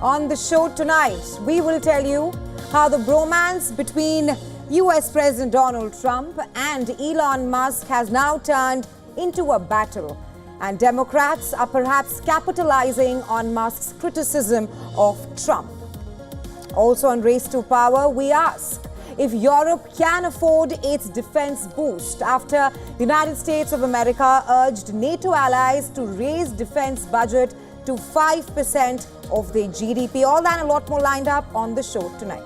On the show tonight, we will tell you how the bromance between US President Donald Trump and Elon Musk has now turned into a battle. And Democrats are perhaps capitalizing on Musk's criticism of Trump. Also on Race to Power, we ask if Europe can afford its defense boost after the United States of America urged NATO allies to raise defense budget to 5% of their GDP. All that and a lot more lined up on the show tonight.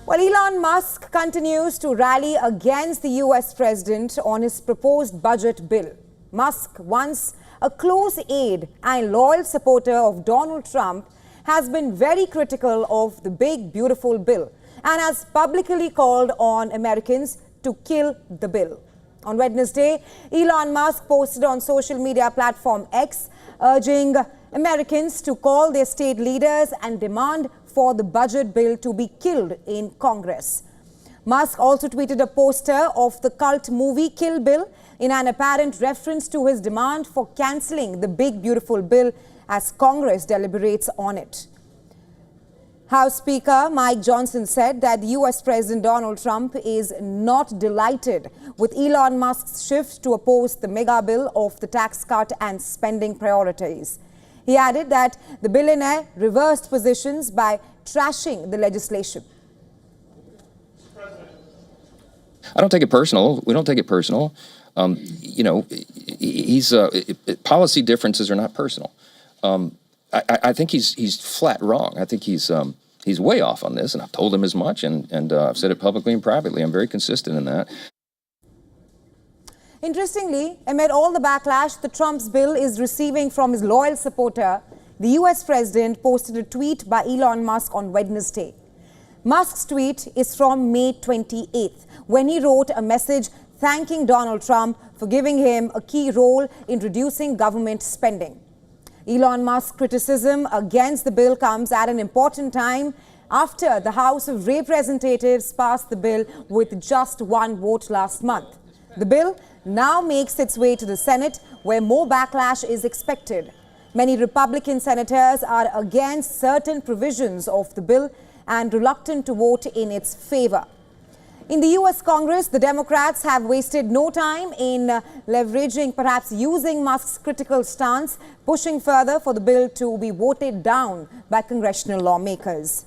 Well, Elon Musk continues to rally against the US president on his proposed budget bill. Musk, once a close aide and loyal supporter of Donald Trump, has been very critical of the big, beautiful bill and has publicly called on Americans to kill the bill. On Wednesday, Elon Musk posted on social media platform X, urging Americans to call their state leaders and demand for the budget bill to be killed in Congress. Musk also tweeted a poster of the cult movie Kill Bill in an apparent reference to his demand for cancelling the big, beautiful bill as Congress deliberates on it. House Speaker Mike Johnson said that US President Donald Trump is not delighted with Elon Musk's shift to oppose the mega bill of the tax cut and spending priorities. He added that the billionaire reversed positions by trashing the legislation. I don't take it personal. We don't take it personal. Policy differences are not personal. I think he's flat wrong. I think he's way off on this, and I've told him as much, and I've said it publicly and privately. I'm very consistent in that. Interestingly, amid all the backlash the Trump's bill is receiving from his loyal supporter, the US president posted a tweet by Elon Musk on Wednesday. Musk's tweet is from May 28th, when he wrote a message thanking Donald Trump for giving him a key role in reducing government spending. Elon Musk's criticism against the bill comes at an important time after the House of Representatives passed the bill with just one vote last month. The bill now makes its way to the Senate, where more backlash is expected. Many Republican senators are against certain provisions of the bill and reluctant to vote in its favor. In the US Congress, the Democrats have wasted no time in leveraging, perhaps using Musk's critical stance, pushing further for the bill to be voted down by congressional lawmakers.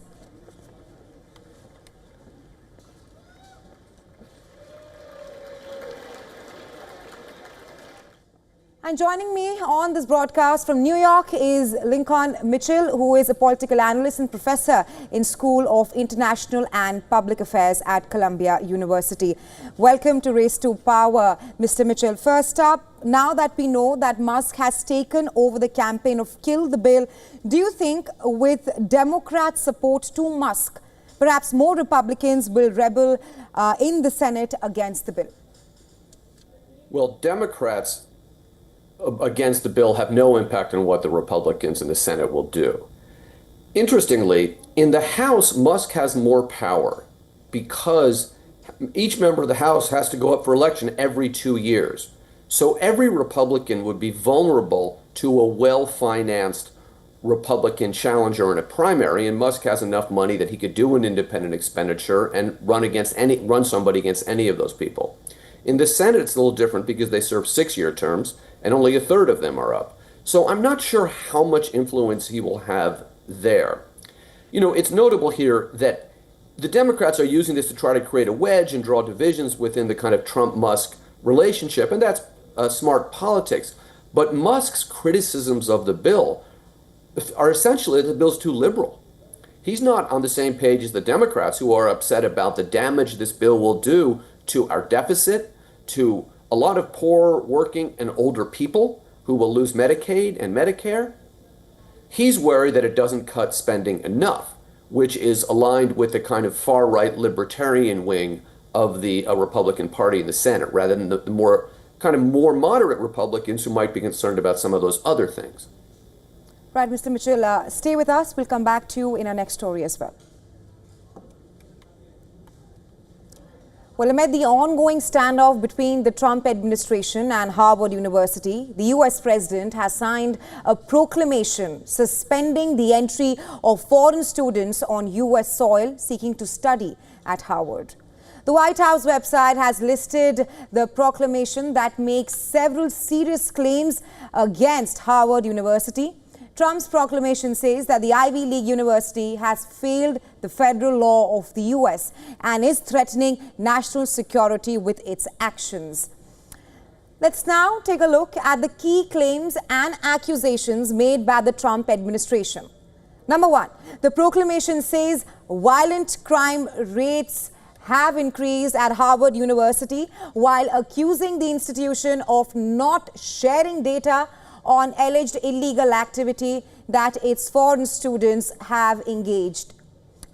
And joining me on this broadcast from New York is Lincoln Mitchell, who is a political analyst and professor in School of International and Public Affairs at Columbia University. Welcome to Race to Power, Mr. Mitchell. First up, now that we know that Musk has taken over the campaign of Kill the Bill, do you think with Democrat support to Musk, perhaps more Republicans will rebel in the Senate against the bill? Well, Democrats against the bill have no impact on what the Republicans in the Senate will do. Interestingly, in the House, Musk has more power because each member of the House has to go up for election every 2 years. So every Republican would be vulnerable to a well-financed Republican challenger in a primary, and Musk has enough money that he could do an independent expenditure and run somebody against any of those people. In the Senate, it's a little different because they serve 6-year terms, and only a third of them are up. So I'm not sure how much influence he will have there. You know, it's notable here that the Democrats are using this to try to create a wedge and draw divisions within the kind of Trump-Musk relationship, and that's smart politics. But Musk's criticisms of the bill are essentially that the bill's too liberal. He's not on the same page as the Democrats, who are upset about the damage this bill will do to our deficit, to a lot of poor, working, and older people who will lose Medicaid and Medicare. He's worried that it doesn't cut spending enough, which is aligned with the kind of far-right libertarian wing of the Republican Party in the Senate, rather than the more moderate Republicans who might be concerned about some of those other things. Right, Mr. Mitchell, stay with us. We'll come back to you in our next story as well. Well, amid the ongoing standoff between the Trump administration and Harvard University, the US president has signed a proclamation suspending the entry of foreign students on US soil seeking to study at Harvard. The White House website has listed the proclamation that makes several serious claims against Harvard University. Trump's proclamation says that the Ivy League university has failed the federal law of the US and is threatening national security with its actions. Let's now take a look at the key claims and accusations made by the Trump administration. Number one, the proclamation says violent crime rates have increased at Harvard University while accusing the institution of not sharing data on alleged illegal activity that its foreign students have engaged.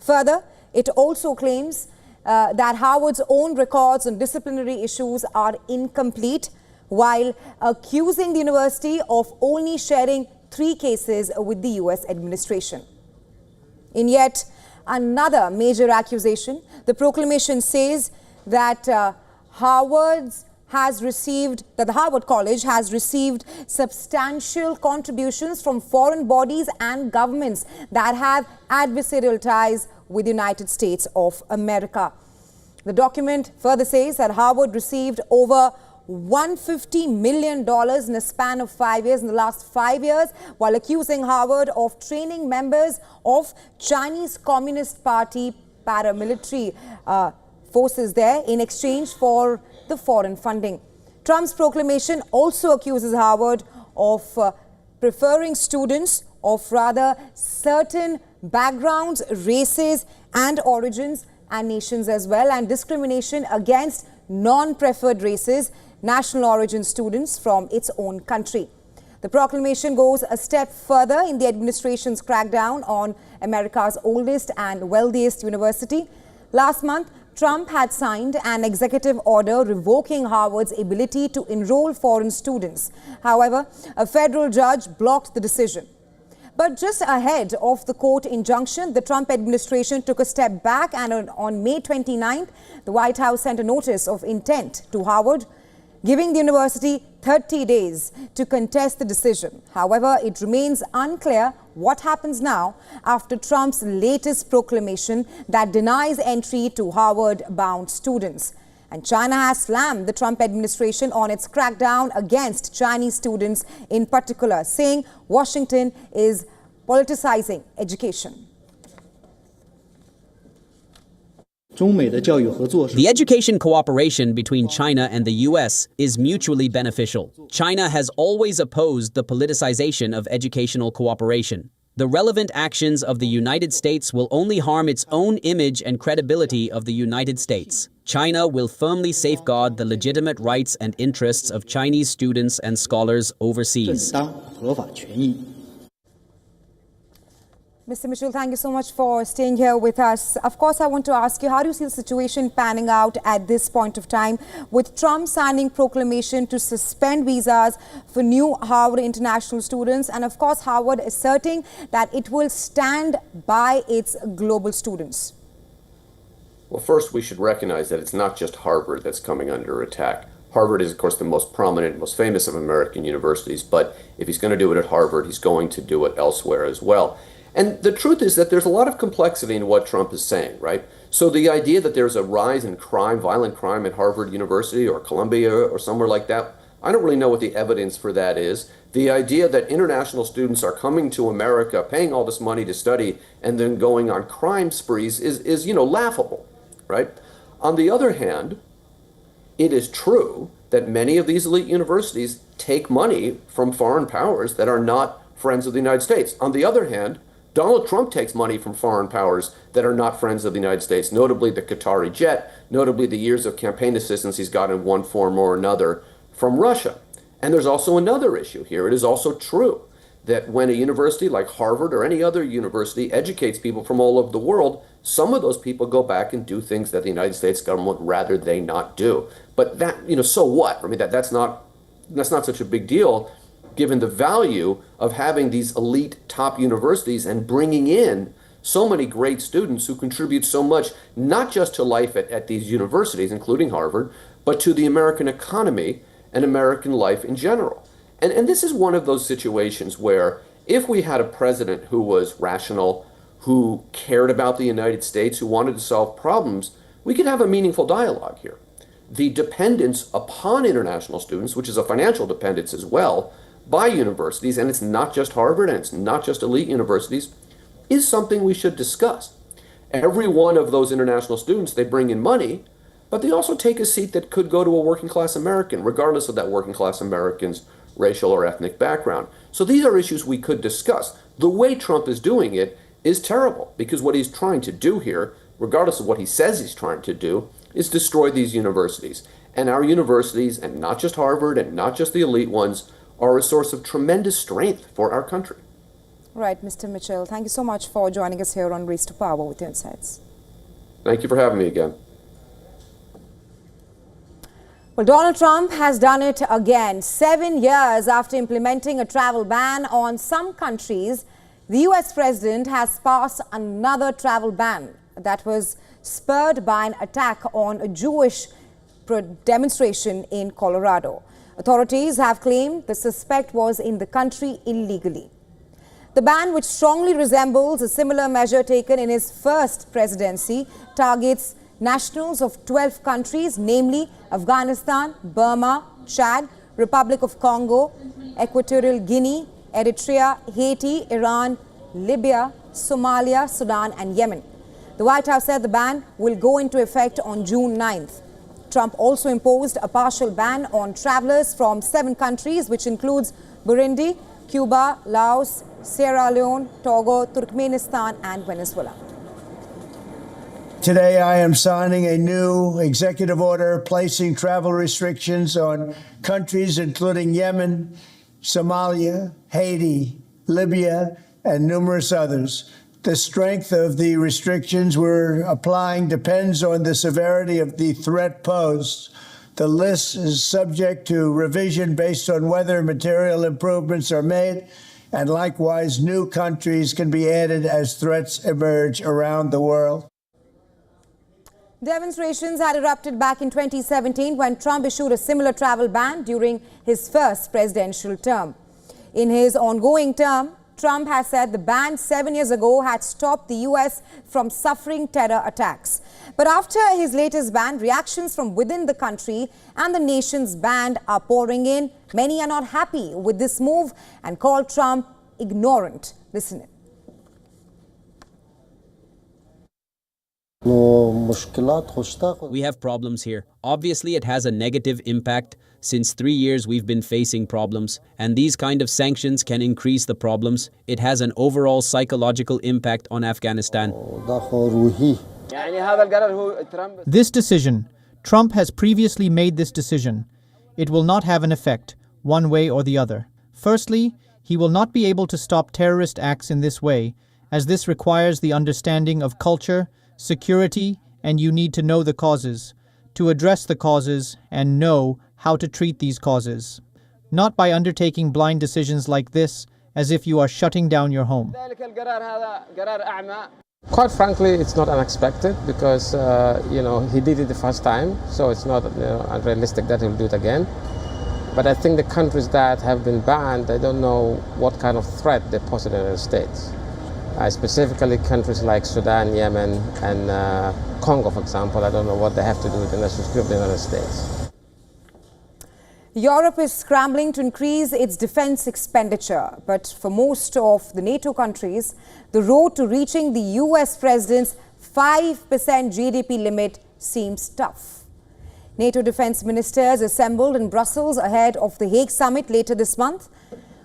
Further, it also claims that Harvard's own records on disciplinary issues are incomplete, while accusing the university of only sharing 3 cases with the US administration. In yet another major accusation, the proclamation says that the Harvard College has received substantial contributions from foreign bodies and governments that have adversarial ties with the United States of America. The document further says that Harvard received over $150 million in a span of 5 years, in the last 5 years, while accusing Harvard of training members of Chinese Communist Party paramilitary forces there in exchange for the foreign funding. Trump's proclamation also accuses Harvard of preferring students of rather certain backgrounds, races and origins and nations as well, and discrimination against non-preferred races, national origin students from its own country. The proclamation goes a step further in the administration's crackdown on America's oldest and wealthiest university. Last month, Trump had signed an executive order revoking Harvard's ability to enroll foreign students. However, a federal judge blocked the decision. But just ahead of the court injunction, the Trump administration took a step back, and on May 29th, the White House sent a notice of intent to Harvard, giving the university 30 days to contest the decision. However, it remains unclear what happens now after Trump's latest proclamation that denies entry to Harvard-bound students. And China has slammed the Trump administration on its crackdown against Chinese students in particular, saying Washington is politicizing education. The education cooperation between China and the U.S. is mutually beneficial. China has always opposed the politicization of educational cooperation. The relevant actions of the United States will only harm its own image and credibility of the United States. China will firmly safeguard the legitimate rights and interests of Chinese students and scholars overseas. Mr. Mitchell, thank you so much for staying here with us. Of course, I want to ask you, how do you see the situation panning out at this point of time with Trump signing proclamation to suspend visas for new Harvard international students, and of course Harvard asserting that it will stand by its global students? Well, first we should recognize that it's not just Harvard that's coming under attack. Harvard is, of course, the most prominent, most famous of American universities, but if he's going to do it at Harvard, he's going to do it elsewhere as well. And the truth is that there's a lot of complexity in what Trump is saying, right? So the idea that there's a rise in crime, violent crime at Harvard University or Columbia or somewhere like that, I don't really know what the evidence for that is. The idea that international students are coming to America, paying all this money to study, and then going on crime sprees is laughable, right? On the other hand, it is true that many of these elite universities take money from foreign powers that are not friends of the United States. On the other hand, Donald Trump takes money from foreign powers that are not friends of the United States, notably the Qatari jet, notably the years of campaign assistance he's got in one form or another from Russia. And there's also another issue here. It is also true that when a university like Harvard or any other university educates people from all over the world, some of those people go back and do things that the United States government would rather they not do. But that, so what? I mean, that's not such a big deal, given the value of having these elite top universities and bringing in so many great students who contribute so much, not just to life at these universities, including Harvard, but to the American economy and American life in general. And this is one of those situations where if we had a president who was rational, who cared about the United States, who wanted to solve problems, we could have a meaningful dialogue here. The dependence upon international students, which is a financial dependence as well, by universities, and it's not just Harvard and it's not just elite universities, is something we should discuss. Every one of those international students, they bring in money, but they also take a seat that could go to a working class American, regardless of that working class American's racial or ethnic background. So these are issues we could discuss. The way Trump is doing it is terrible, because what he's trying to do here, regardless of what he says he's trying to do, is destroy these universities. And our universities, and not just Harvard and not just the elite ones, are a source of tremendous strength for our country. Right, Mr. Mitchell, thank you so much for joining us here on Race to Power with your insights. Thank you for having me again. Well, Donald Trump has done it again. 7 years after implementing a travel ban on some countries, the US president has passed another travel ban that was spurred by an attack on a Jewish demonstration in Colorado. Authorities have claimed the suspect was in the country illegally. The ban, which strongly resembles a similar measure taken in his first presidency, targets nationals of 12 countries, namely Afghanistan, Burma, Chad, Republic of Congo, Equatorial Guinea, Eritrea, Haiti, Iran, Libya, Somalia, Sudan and Yemen. The White House said the ban will go into effect on June 9th. Trump also imposed a partial ban on travelers from 7 countries, which includes Burundi, Cuba, Laos, Sierra Leone, Togo, Turkmenistan and Venezuela. Today, I am signing a new executive order placing travel restrictions on countries including Yemen, Somalia, Haiti, Libya, and numerous others. The strength of the restrictions we're applying depends on the severity of the threat posed. The list is subject to revision based on whether material improvements are made, and likewise, new countries can be added as threats emerge around the world. Demonstrations had erupted back in 2017 when Trump issued a similar travel ban during his first presidential term. In his ongoing term, Trump has said the ban 7 years ago had stopped the US from suffering terror attacks. But after his latest ban, reactions from within the country and the nation's band are pouring in. Many are not happy with this move and call Trump ignorant. Listen in. We have problems here. Obviously, it has a negative impact. Since 3 years, we've been facing problems, and these kind of sanctions can increase the problems. It has an overall psychological impact on Afghanistan. This decision, Trump has previously made this decision. It will not have an effect, one way or the other. Firstly, he will not be able to stop terrorist acts in this way, as this requires the understanding of culture, security, and you need to know the causes, to address the causes and know how to treat these causes, not by undertaking blind decisions like this as if you are shutting down your home. Quite frankly, it's not unexpected because, he did it the first time, so it's not unrealistic that he'll do it again. But I think the countries that have been banned, I don't know what kind of threat they pose to the United States. Specifically countries like Sudan, Yemen, and Congo, for example. I don't know what they have to do with the national security of the United States. Europe is scrambling to increase its defense expenditure, but for most of the NATO countries, the road to reaching the US president's 5% GDP limit seems tough. NATO defense ministers assembled in Brussels ahead of the Hague summit later this month.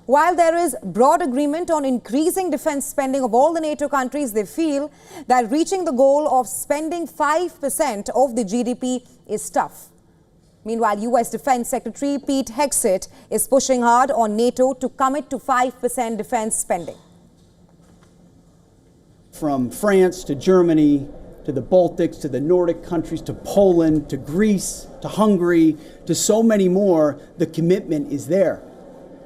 While there is broad agreement on increasing defense spending of all the NATO countries, they feel that reaching the goal of spending 5% of the GDP is tough. Meanwhile, US Defense Secretary Pete Hegseth is pushing hard on NATO to commit to 5% defense spending. From France to Germany, to the Baltics, to the Nordic countries, to Poland, to Greece, to Hungary, to so many more, the commitment is there.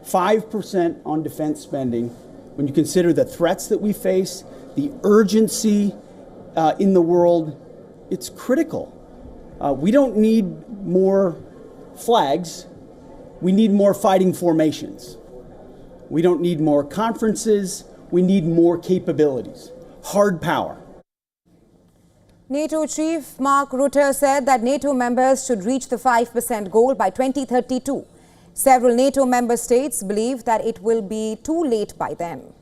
5% on defense spending when you consider the threats that we face, the urgency in the world, it's critical. We don't need more flags. We need more fighting formations. We don't need more conferences. We need more capabilities. Hard power. NATO chief Mark Rutte said that NATO members should reach the 5% goal by 2032. Several NATO member states believe that it will be too late by then.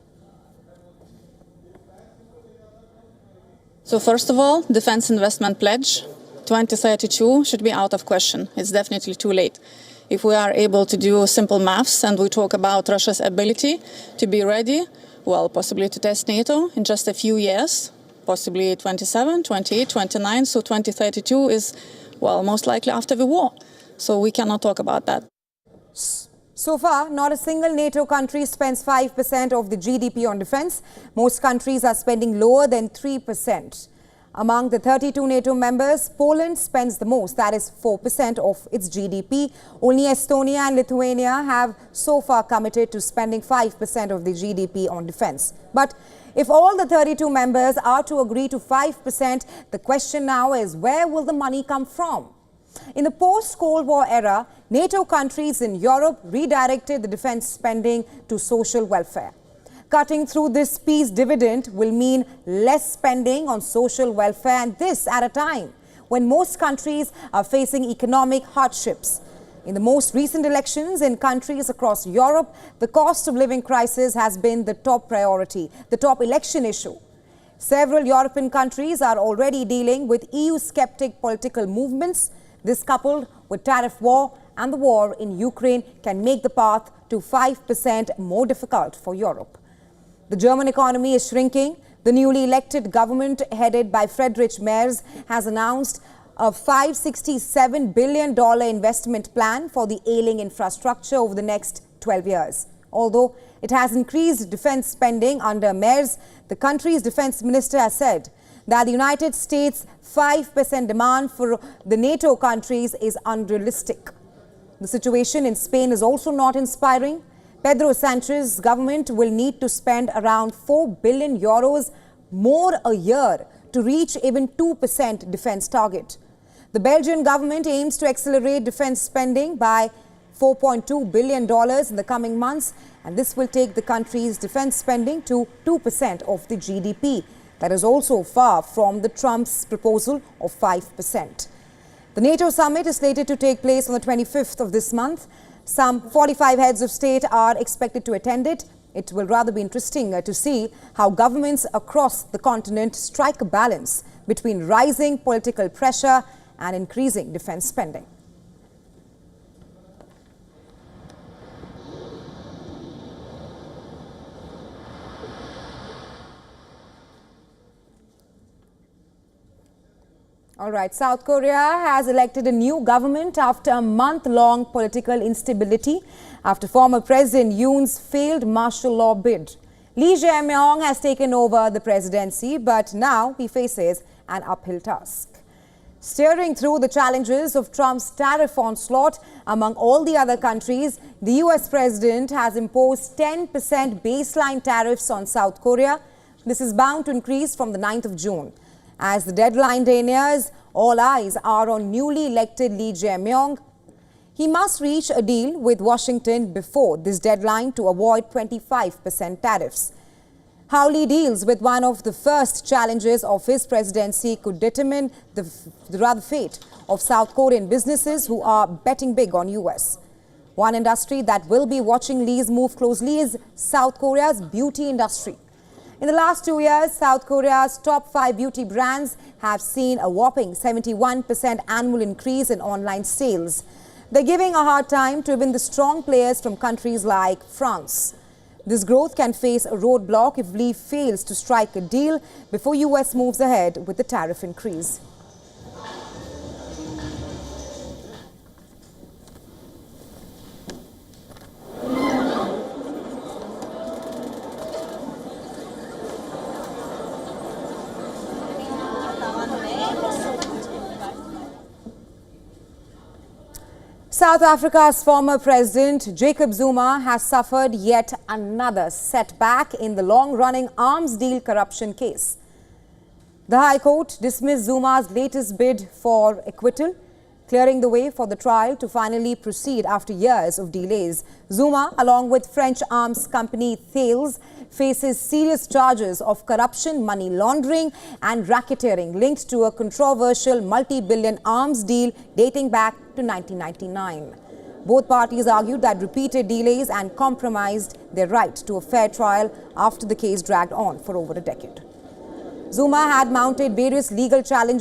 So first of all, defense investment pledge 2032 should be out of question. It's definitely too late. If we are able to do simple maths and we talk about Russia's ability to be ready, well, possibly to test NATO in just a few years, possibly 27, 28, 29, so 2032 is, well, most likely after the war. So we cannot talk about that. So far, not a single NATO country spends 5% of the GDP on defense. Most countries are spending lower than 3%. Among the 32 NATO members, Poland spends the most, that is 4% of its GDP. Only Estonia and Lithuania have so far committed to spending 5% of the GDP on defense. But if all the 32 members are to agree to 5%, the question now is, where will the money come from? In the post-Cold War era, NATO countries in Europe redirected the defense spending to social welfare. Cutting through this peace dividend will mean less spending on social welfare, and this at a time when most countries are facing economic hardships. In the most recent elections in countries across Europe, the cost of living crisis has been the top priority, the top election issue. Several European countries are already dealing with EU-skeptic political movements. This, coupled with tariff war and the war in Ukraine, can make the path to 5% more difficult for Europe. The German economy is shrinking. The newly elected government, headed by Friedrich Merz, has announced a $567 billion investment plan for the ailing infrastructure over the next 12 years. Although it has increased defense spending under Merz, the country's defense minister has said that the United States' 5% demand for the NATO countries is unrealistic. The situation in Spain is also not inspiring. Pedro Sanchez's government will need to spend around 4 billion euros more a year to reach even 2% defense target. The Belgian government aims to accelerate defense spending by $4.2 billion in the coming months, and this will take the country's defense spending to 2% of the GDP. That is also far from the Trump's proposal of 5%. The NATO summit is slated to take place on the 25th of this month. Some 45 heads of state are expected to attend it. It will rather be interesting to see how governments across the continent strike a balance between rising political pressure and increasing defense spending. All right, South Korea has elected a new government after a month-long political instability after former President Yoon's failed martial law bid. Lee Jae-myung has taken over the presidency, but now he faces an uphill task. Steering through the challenges of Trump's tariff onslaught among all the other countries, the US president has imposed 10% baseline tariffs on South Korea. This is bound to increase from the 9th of June. As the deadline nears, all eyes are on newly elected Lee Jae-myung. He must reach a deal with Washington before this deadline to avoid 25% tariffs. How Lee deals with one of the first challenges of his presidency could determine the fate of South Korean businesses who are betting big on US. One industry that will be watching Lee's move closely is South Korea's beauty industry. In the last 2 years, South Korea's top 5 beauty brands have seen a whopping 71% annual increase in online sales. They're giving a hard time to even the strong players from countries like France. This growth can face a roadblock if Lee fails to strike a deal before US moves ahead with the tariff increase. South Africa's former president, Jacob Zuma, has suffered yet another setback in the long-running arms deal corruption case. The High Court dismissed Zuma's latest bid for acquittal, clearing the way for the trial to finally proceed after years of delays. Zuma, along with French arms company Thales, faces serious charges of corruption, money laundering and racketeering linked to a controversial multi-billion arms deal dating back to 1999. Both parties argued that repeated delays and compromised their right to a fair trial after the case dragged on for over a decade. Zuma had mounted various legal challenges